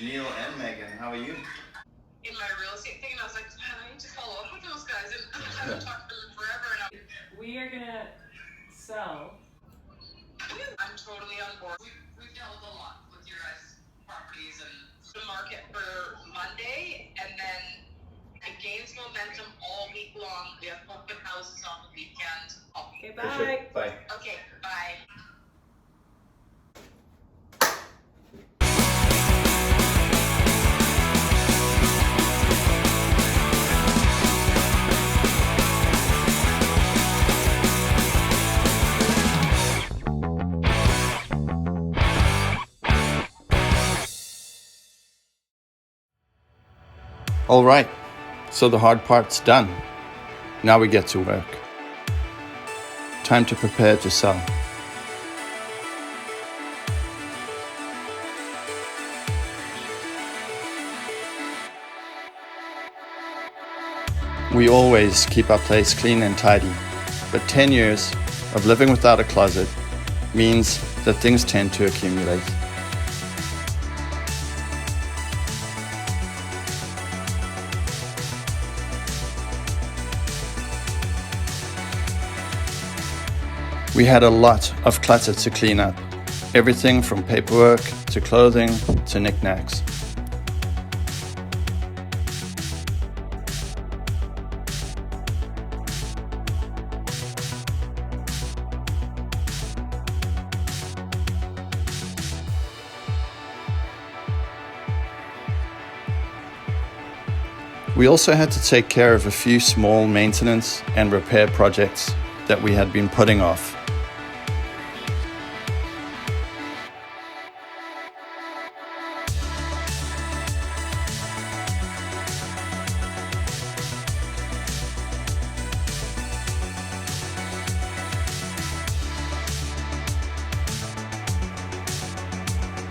Neil and Megan, how are you? In my real estate thing, and I was like, man, I need to follow up with those guys, and I haven't talked to them forever. And we are gonna sell. I'm totally on board. We've dealt with a lot with your guys' properties and the market for Monday, and then it gains momentum all week long. We have open houses on the weekend. Okay, For sure. bye. Bye. Okay, bye. All right, so the hard part's done. Now we get to work. Time to prepare to sell. We always keep our place clean and tidy, but 10 years of living without a closet means that things tend to accumulate. We had a lot of clutter to clean up, everything from paperwork to clothing to knickknacks. We also had to take care of a few small maintenance and repair projects that we had been putting off.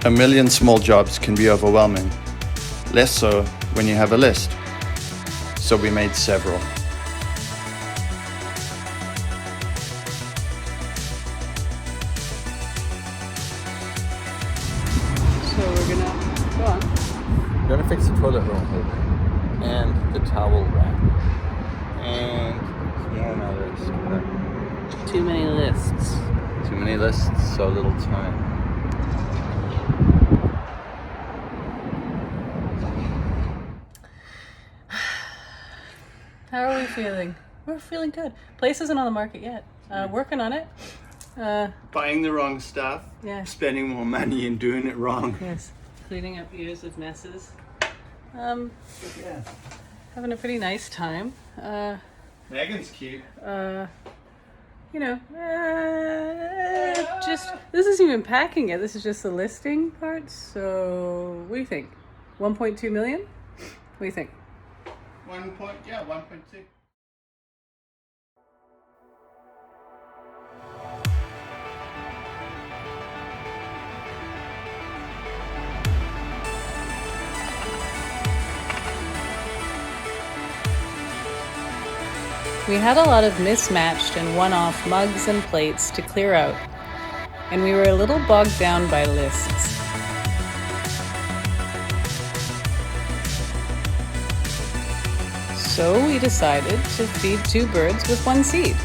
A million small jobs can be overwhelming, less so when you have a list. So we made several. So we're gonna go on. We're gonna fix the toilet roll holder and the towel rack and some more on our list. Too many lists. Too many lists, so little time. How are we feeling? We're feeling good. Place isn't on the market yet. Working on it. Buying the wrong stuff, Yes. spending more money and doing it wrong. Yes. Cleaning up years of messes. Yeah. Having a pretty nice time. Megan's cute. Just this isn't even packing yet. This is just the listing part. So what do you think? 1.2 million? What do you think? 1.2. We had a lot of mismatched and one-off mugs and plates to clear out, and we were a little bogged down by lists. So we decided to feed two birds with one seed.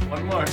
One more.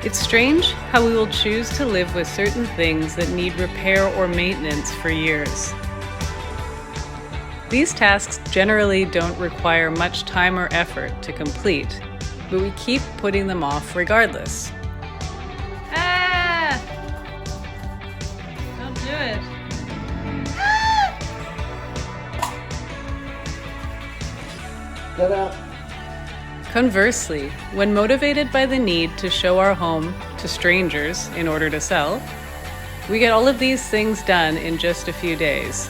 It's strange how we will choose to live with certain things that need repair or maintenance for years. These tasks generally don't require much time or effort to complete, but we keep putting them off regardless. Ah! Don't do it. Get out. Conversely, when motivated by the need to show our home to strangers in order to sell, we get all of these things done in just a few days.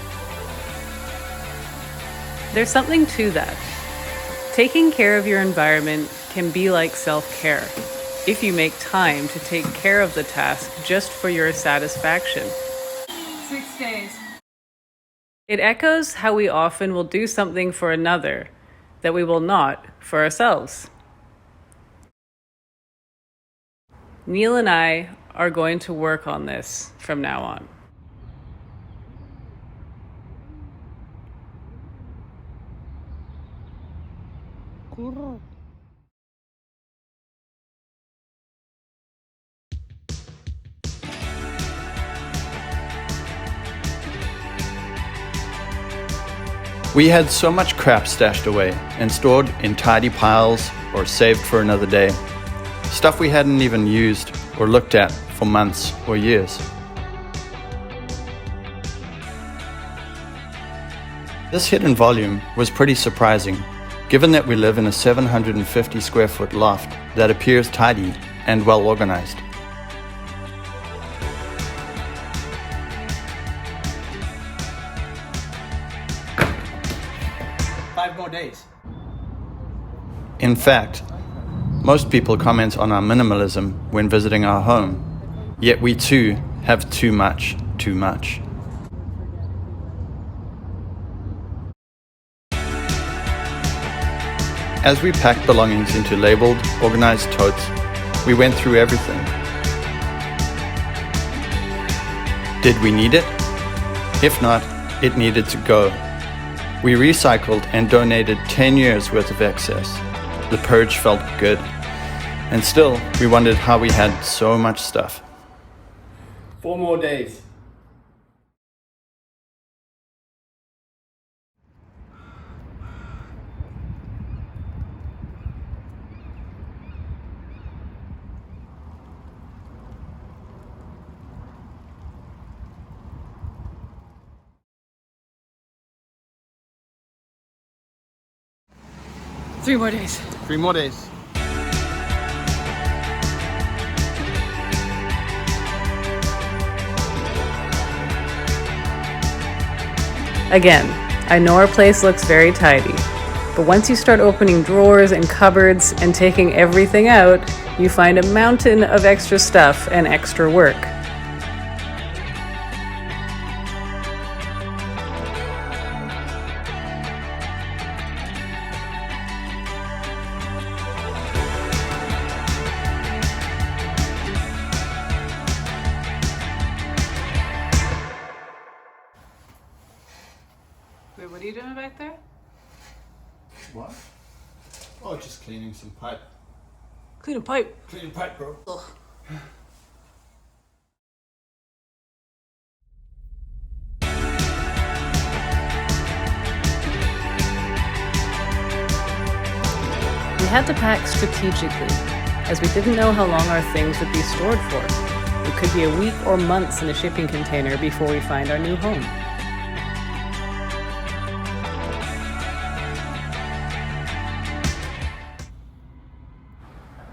There's something to that. Taking care of your environment can be like self-care, if you make time to take care of the task just for your satisfaction. 6 days. It echoes how we often will do something for another that we will not for ourselves. Neil and I are going to work on this from now on. We had so much crap stashed away and stored in tidy piles or saved for another day. Stuff we hadn't even used or looked at for months or years. This hidden volume was pretty surprising, given that we live in a 750 square foot loft that appears tidy and well organized. More days. In fact, most people comment on our minimalism when visiting our home, yet we too have too much. As we packed belongings into labeled, organized totes, we went through everything. Did we need it? If not, it needed to go. We recycled and donated 10 years worth of excess. The purge felt good. And still, we wondered how we had so much stuff. 4 more days. Three more days. 3 more days. Again, I know our place looks very tidy, but once you start opening drawers and cupboards and taking everything out, you find a mountain of extra stuff and extra work. Wait, what are you doing back there? What? Oh, just cleaning some pipe. Clean a pipe. Cleaning pipe, bro. Ugh. We had to pack strategically, as we didn't know how long our things would be stored for. It could be a week or months in a shipping container before we find our new home.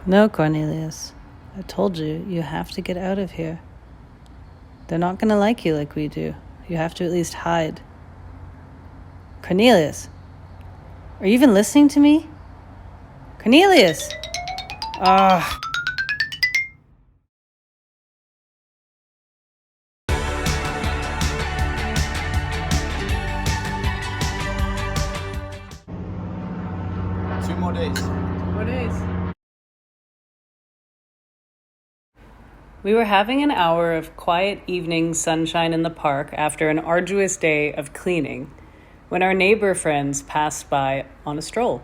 No, Cornelius. I told you, you have to get out of here. They're not gonna like you like we do. You have to at least hide. Cornelius! Are you even listening to me? Cornelius! Ah. 2 more days. 2 more days. We were having an hour of quiet evening sunshine in the park after an arduous day of cleaning when our neighbor friends passed by on a stroll.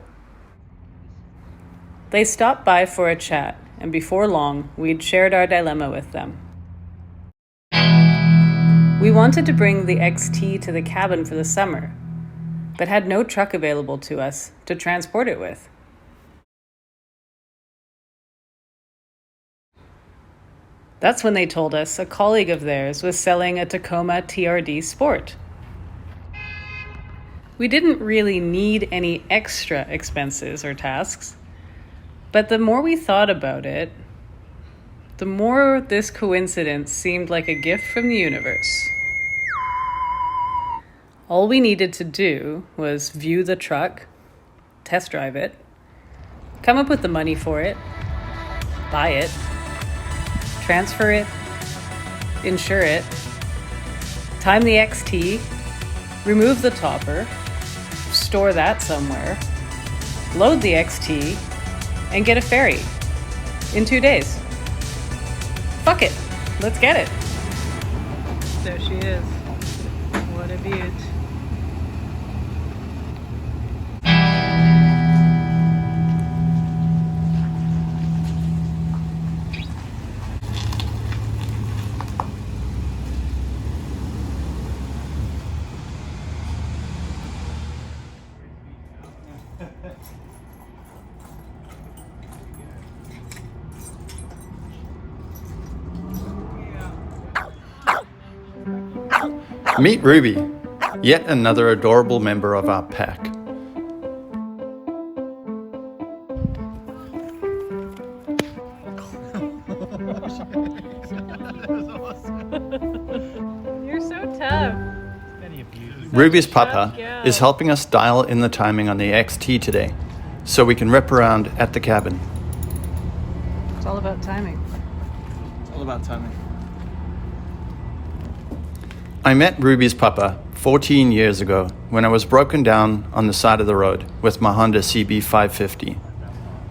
They stopped by for a chat and before long, we'd shared our dilemma with them. We wanted to bring the XT to the cabin for the summer, but had no truck available to us to transport it with. That's when they told us a colleague of theirs was selling a Tacoma TRD Sport. We didn't really need any extra expenses or tasks, but the more we thought about it, the more this coincidence seemed like a gift from the universe. All we needed to do was view the truck, test drive it, come up with the money for it, buy it, transfer it, insure it, time the XT, remove the topper, store that somewhere, load the XT, and get a ferry in 2 days. Fuck it, let's get it. There she is. What a beaut. Meet Ruby, yet another adorable member of our pack. You're so tough. Ruby's papa is helping us dial in the timing on the XT today, so we can rip around at the cabin. It's all about timing. It's all about timing. I met Ruby's papa 14 years ago when I was broken down on the side of the road with my Honda CB550.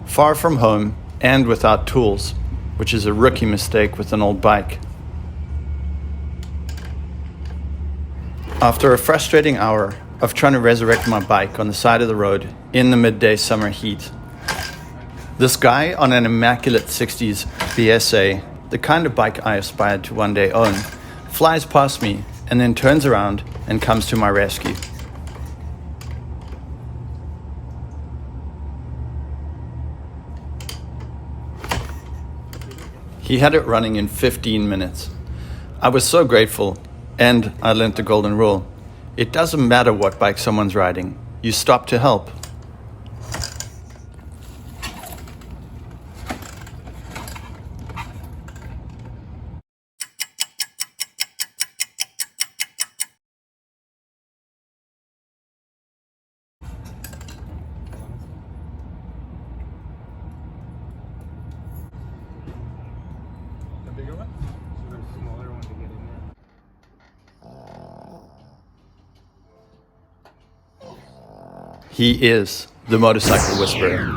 Far from home and without tools, which is a rookie mistake with an old bike. After a frustrating hour of trying to resurrect my bike on the side of the road in the midday summer heat, this guy on an immaculate 60s BSA, the kind of bike I aspired to one day own, flies past me and then turns around and comes to my rescue. He had it running in 15 minutes. I was so grateful, and I learned the golden rule. It doesn't matter what bike someone's riding, you stop to help. Bigger one? So there's a smaller one to get in there. He is the motorcycle whisperer.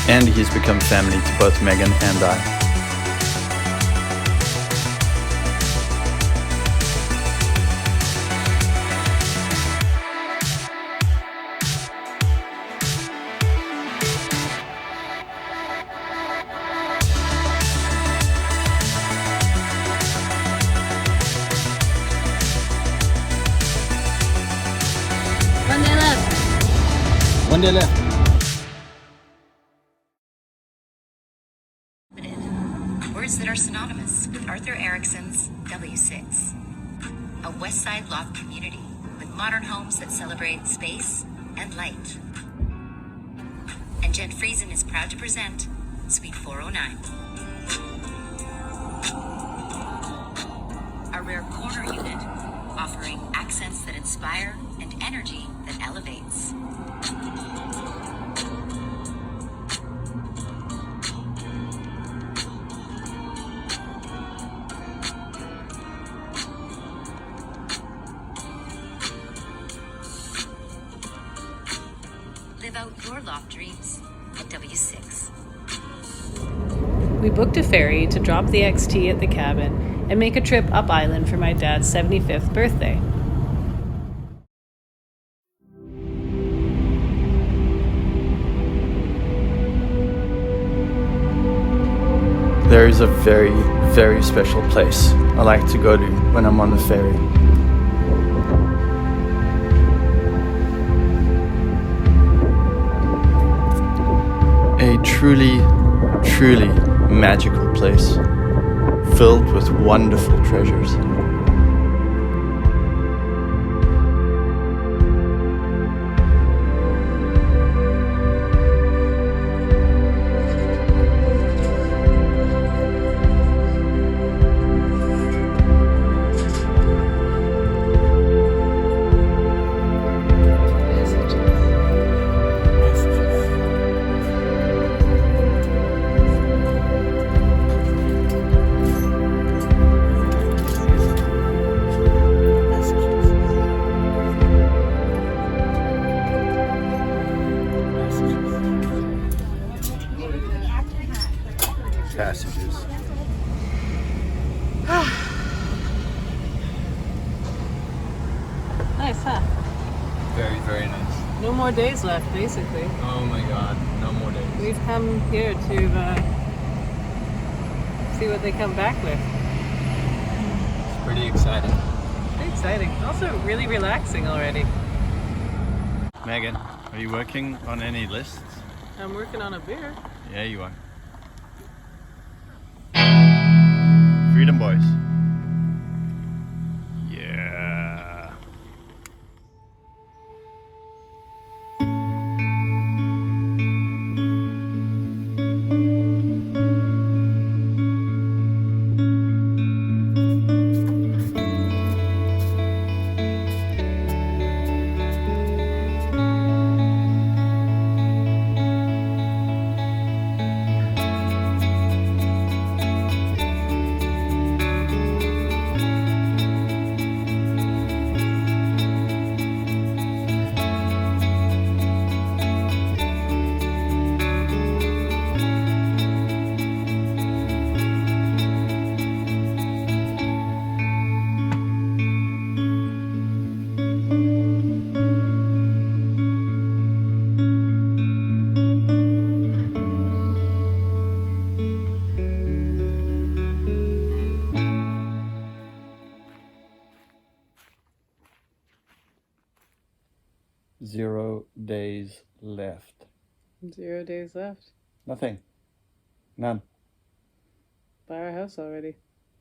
And he's become family to both Megan and I. One day left. Words that are synonymous with Arthur Erickson's W6. A West Side loft community with modern homes that celebrate space and light. And Jen Friesen is proud to present Suite 409. A rare corner unit offering accents that inspire and energy that elevates. your loft dreams at W6. We booked a ferry to drop the XT at the cabin and make a trip up island for my dad's 75th birthday. There is a very, very special place I like to go to when I'm on the ferry. A truly, truly magical place, filled with wonderful treasures. Passages. Nice, huh? Very, very nice. No more days left, basically. Oh my god, no more days. We've come here to see what they come back with. It's pretty exciting. Pretty exciting. Also really relaxing already. Megan, are you working on any lists? I'm working on a beer. Yeah, you are. Freedom boys. Yeah. Zero days left. 0 days left. Nothing. None. Buy our house already.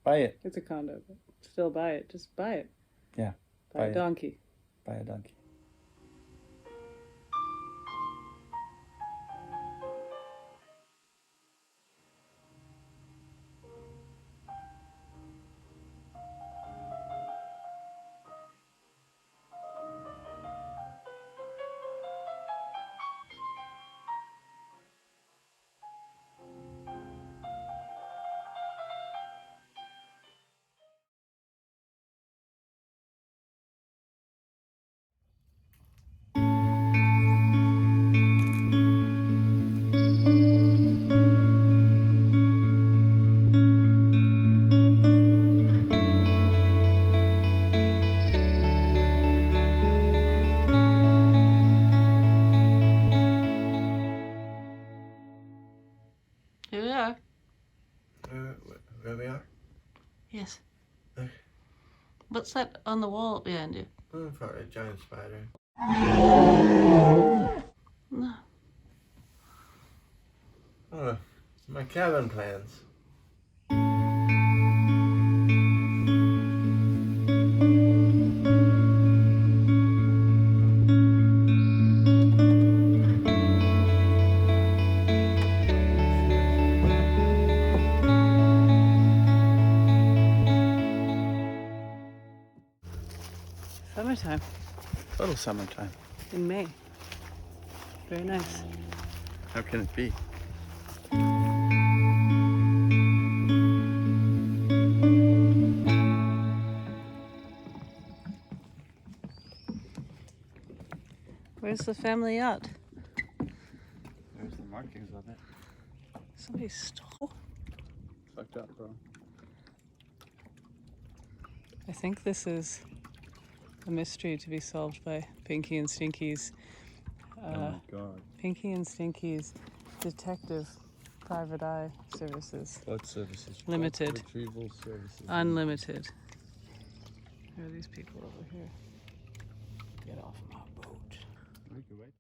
Buy it. It's a condo, but still buy it. Just buy it. Yeah. Buy Buy a it. donkey. Buy a donkey. Here we are. Where we are? Yes. Okay. What's that on the wall behind you? Oh, probably a giant spider. No. Oh, my cabin plans. Summertime. Total summertime. In May. Very nice. How can it be? Where's the family yacht? markings on it. Somebody stole? Fucked up, bro. I think this is a mystery to be solved by Pinky and Stinky's. Oh my god. Pinky and Stinky's Detective Private Eye Services. What services? Limited. Retrieval services. Unlimited. Who are these people over here? Get off my boat. We can wait.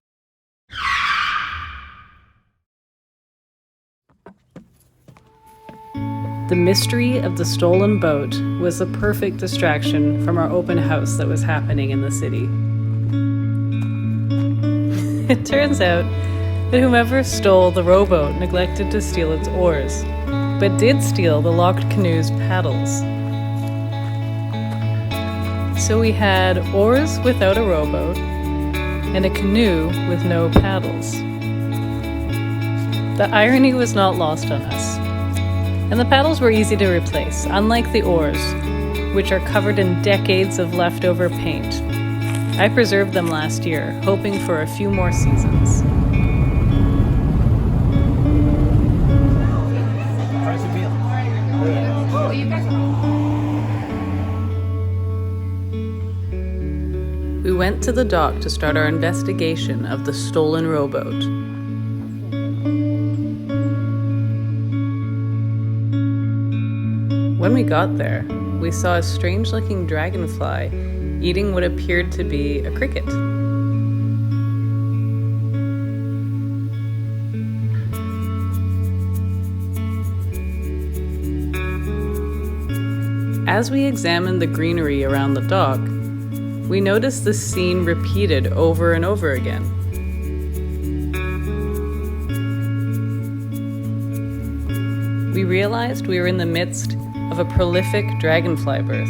The mystery of the stolen boat was the perfect distraction from our open house that was happening in the city. It turns out that whomever stole the rowboat neglected to steal its oars, but did steal the locked canoe's paddles. So we had oars without a rowboat and a canoe with no paddles. The irony was not lost on us. And the paddles were easy to replace, unlike the oars, which are covered in decades of leftover paint. I preserved them last year, hoping for a few more seasons. We went to the dock to start our investigation of the stolen rowboat. When we got there, we saw a strange-looking dragonfly eating what appeared to be a cricket. As we examined the greenery around the dock, we noticed this scene repeated over and over again. We realized we were in the midst of a prolific dragonfly birth.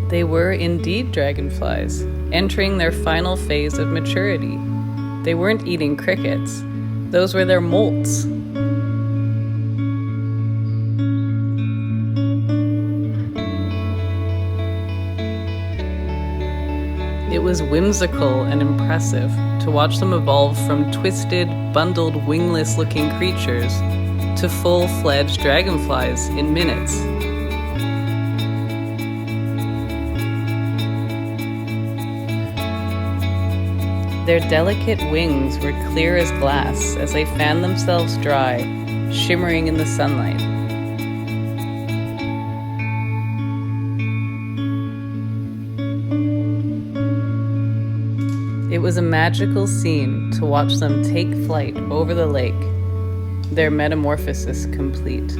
They were indeed dragonflies, entering their final phase of maturity. They weren't eating crickets. Those were their molts. It was whimsical and impressive to watch them evolve from twisted, bundled, wingless-looking creatures to full-fledged dragonflies in minutes. Their delicate wings were clear as glass as they fanned themselves dry, shimmering in the sunlight. It was a magical scene to watch them take flight over the lake, their metamorphosis complete.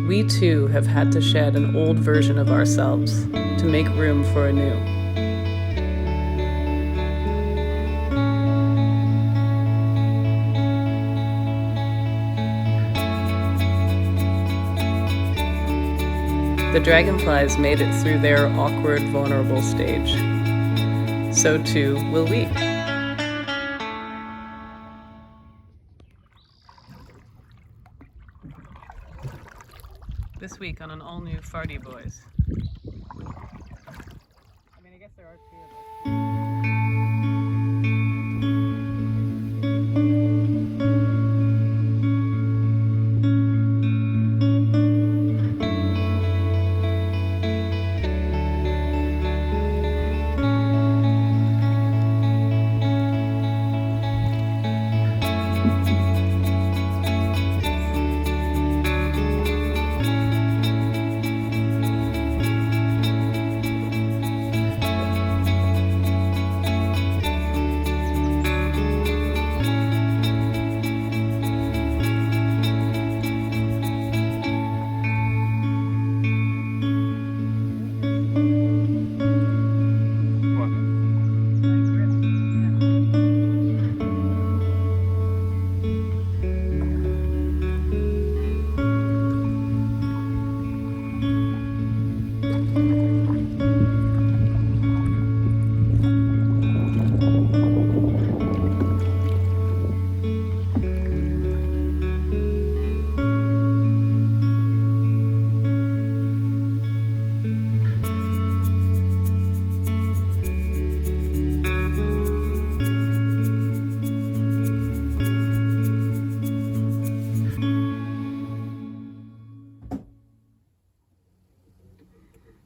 We too have had to shed an old version of ourselves to make room for a new. The dragonflies made it through their awkward, vulnerable stage. So too will we. This week on an all-new Farty Boys. I mean, I guess there are two of us.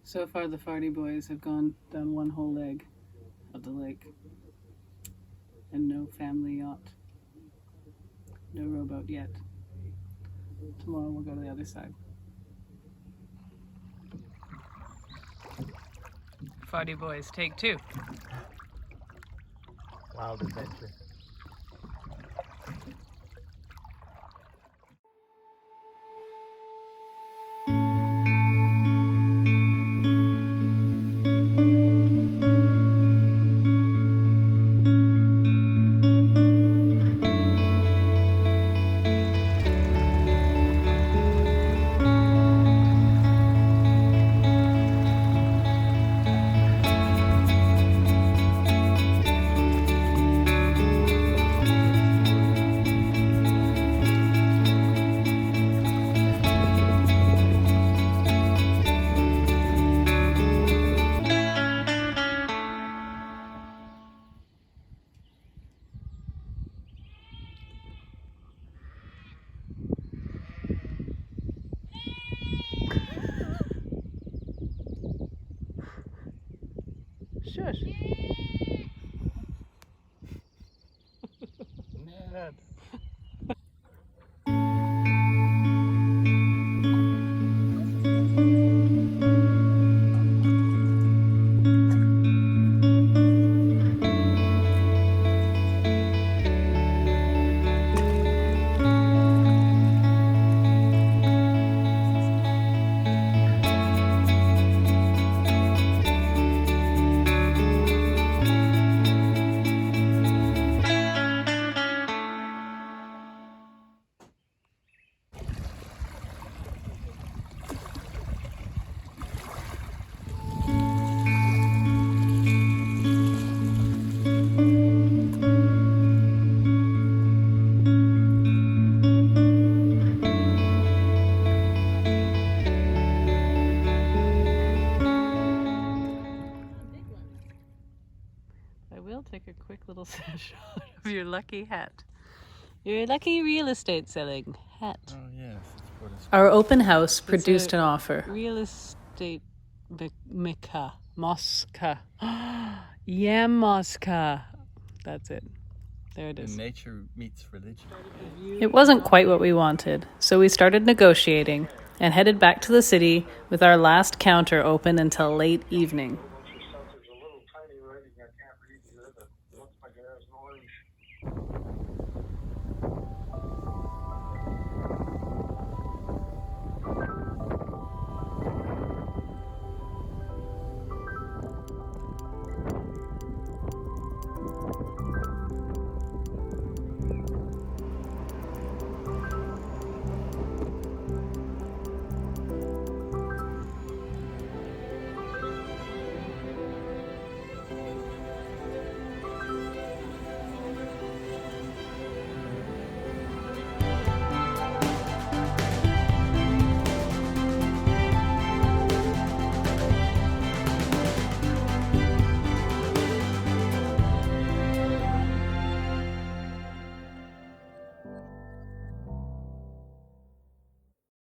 So far the Farty boys have gone down one whole leg of the lake. And no family yacht. No rowboat yet. Tomorrow we'll go to the other side. Farty boys, take 2. Wild adventure. Shush. Ned. I will take a quick little shot of your lucky hat. Your lucky real estate selling hat. Oh yes, it's for this. Our open house produced an offer. Real estate Mecca. Mosca. Yam Mosca. That's it. There it is. Nature meets religion. It wasn't quite what we wanted, so we started negotiating and headed back to the city with our last counter open until late evening. There's a little tiny writing I can't read here, but it looks like it has an orange